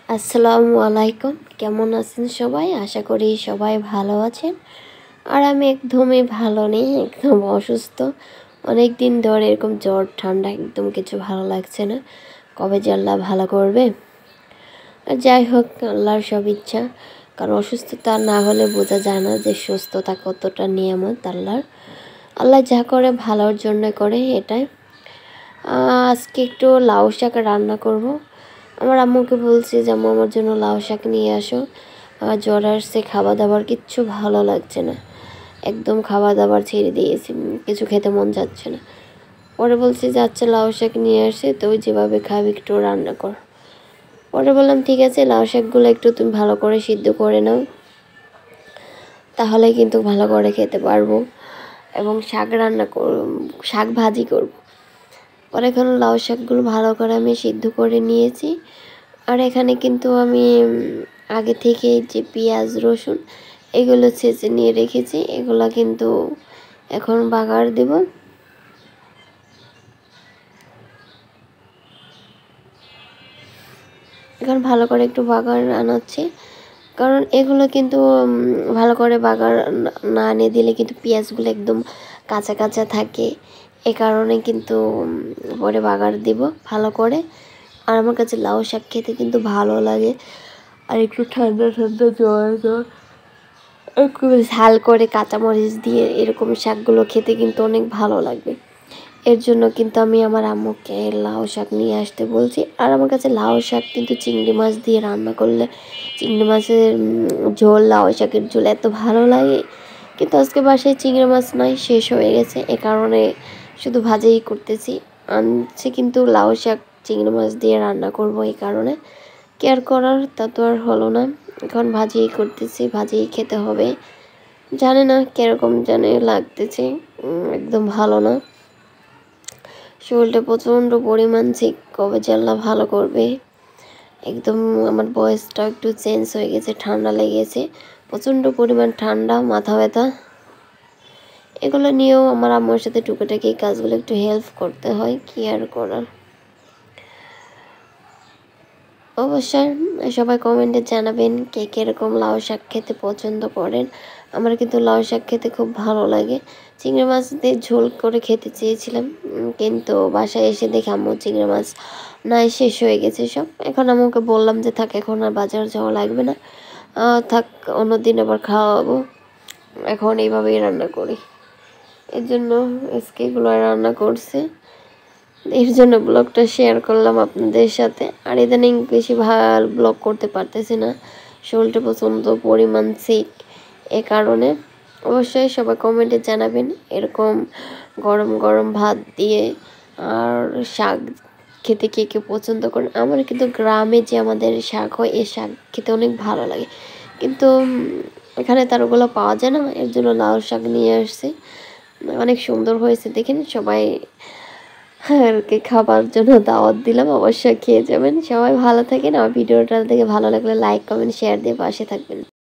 আসসালামু আলাইকুম। কেমন আছেন সবাই? আশা করি সবাই ভালো আছেন। আর আমি একদমই ভালো নেই, একদম অসুস্থ। অনেক দিন ধরে এরকম জ্বর ঠান্ডা একদম কিছু ভালো লাগছে না। কবে যে আল্লাহ ভালো করবে। আর যাই হোক, আল্লাহর সব ইচ্ছা। কারণ অসুস্থতা না হলে বোঝা যায় না যে সুস্থতা কতটা নিয়ামত আল্লাহর। আল্লাহ যা করে ভালোর জন্য করে, এটাই। আজকে একটু লাউ শাক রান্না করব। আমার আম্মুকে বলছি যে আম্মু আমার জন্য লাউ শাক নিয়ে আসো। জ্বর আসছে, খাবার দাবার কিচ্ছু ভালো লাগছে না, একদম খাবার দাবার ছেড়ে দিয়েছি, কিছু খেতে মন যাচ্ছে না। পরে বলছি যে আচ্ছা লাউ শাক নিয়ে আসে, তো ওই যেভাবে খাবি একটু রান্না কর। পরে বললাম ঠিক আছে, লাউ শাকগুলো একটু তুমি ভালো করে সিদ্ধ করে নাও, তাহলে কিন্তু ভালো করে খেতে পারবো। এবং শাক রান্না করব, শাক ভাজি করব। পরে এখন লাউ শাকগুলো ভালো করে আমি সিদ্ধ করে নিয়েছি। আর এখানে কিন্তু আমি আগে থেকে যে পেঁয়াজ রসুন এগুলো ছেঁচে নিয়ে রেখেছি, এগুলো কিন্তু এখন বাগার দেব। এখন ভালো করে একটু বাগার আনাচ্ছি, কারণ এগুলো কিন্তু ভালো করে বাগার না এনে দিলে কিন্তু পেঁয়াজগুলো একদম কাঁচা কাঁচা থাকে। এ কারণে কিন্তু পরে বাগার দিব ভালো করে। আর আমার কাছে লাউ শাক খেতে কিন্তু ভালো লাগে। আর একটু ঠান্ডা ঠান্ডা জ্বর জ্বর একটু ঝাল করে কাঁচামরিচ দিয়ে এরকম শাকগুলো খেতে কিন্তু অনেক ভালো লাগবে। এর জন্য কিন্তু আমি আমার আম্মুকে লাউ শাক নিয়ে আসতে বলছি। আর আমার কাছে লাউ শাক কিন্তু চিংড়ি মাছ দিয়ে রান্না করলে, চিংড়ি মাছের ঝোল, লাউ শাকের ঝোল এত ভালো লাগে। কিন্তু আজকে বাসায় চিংড়ি মাছ নাই, শেষ হয়ে গেছে। এ কারণে শুধু ভাজিই করতেছি। আনছে কিন্তু লাউ শাক চিংড়ি মাছ দিয়ে রান্না করব, এই কারণে কেয়ার করার তা তো আর হলো না। এখন ভাজিই করতেছি, ভাজিই খেতে হবে। জানে না কিরকম জানে লাগতেছে, একদম ভালো না। শরীরটা প্রচণ্ড পরিমাণ ঠিক, কবে যে আল্লাহ ভালো করবে। একদম আমার ভয়েসটা একটু চেঞ্জ হয়ে গেছে, ঠান্ডা লেগেছে, প্রচণ্ড পরিমাণ ঠান্ডা, মাথা ব্যথা। এগুলো নিয়েও আমার আম্মুর সাথে টুকিটাকি কাজগুলো একটু হেল্প করতে হয়, কি আর করার। অবশ্যই সবাই কমেন্টে জানাবেন কে কীরকম লাউ শাক খেতে পছন্দ করেন। আমার কিন্তু লাউ শাক খেতে খুব ভালো লাগে। চিংড়ি মাছ দিয়ে ঝোল করে খেতে চেয়েছিলাম, কিন্তু বাসায় এসে দেখি আম্মু চিংড়ি মাছ নাই, শেষ হয়ে গেছে সব। এখন আম্মুকে বললাম যে থাক, এখন আর বাজার যাওয়া লাগবে না, থাক অন্যদিন আবার খাওয়াবো, এখন এইভাবেই রান্না করি। এর জন্য আজকে এগুলো রান্না করছে, এর জন্য ব্লগটা শেয়ার করলাম আপনাদের সাথে। আর ইদানিং বেশি ভালো ব্লগ করতে পারতেছি না, শরীরটা প্রচণ্ড পরিমাণ সিক। এ কারণে অবশ্যই সবাই কমেন্টে জানাবেন এরকম গরম গরম ভাত দিয়ে আর শাক খেতে কে কে পছন্দ করেন। আমার কিন্তু গ্রামে যে আমাদের শাক হয়, এই শাক খেতে অনেক ভালো লাগে, কিন্তু এখানে তার ওগুলো পাওয়া যায় না। এর জন্য লাউ শাক নিয়ে আসছি, অনেক সুন্দর হয়েছে দেখেন। সবাই আর কি খাবার জন্য দাওয়াত দিলাম, অবশ্যই খেয়ে যাবেন। সবাই ভালো থাকেন। আমার ভিডিওটা দেখে ভালো লাগলে লাইক কমেন্ট শেয়ার দিয়ে পাশে থাকবেন।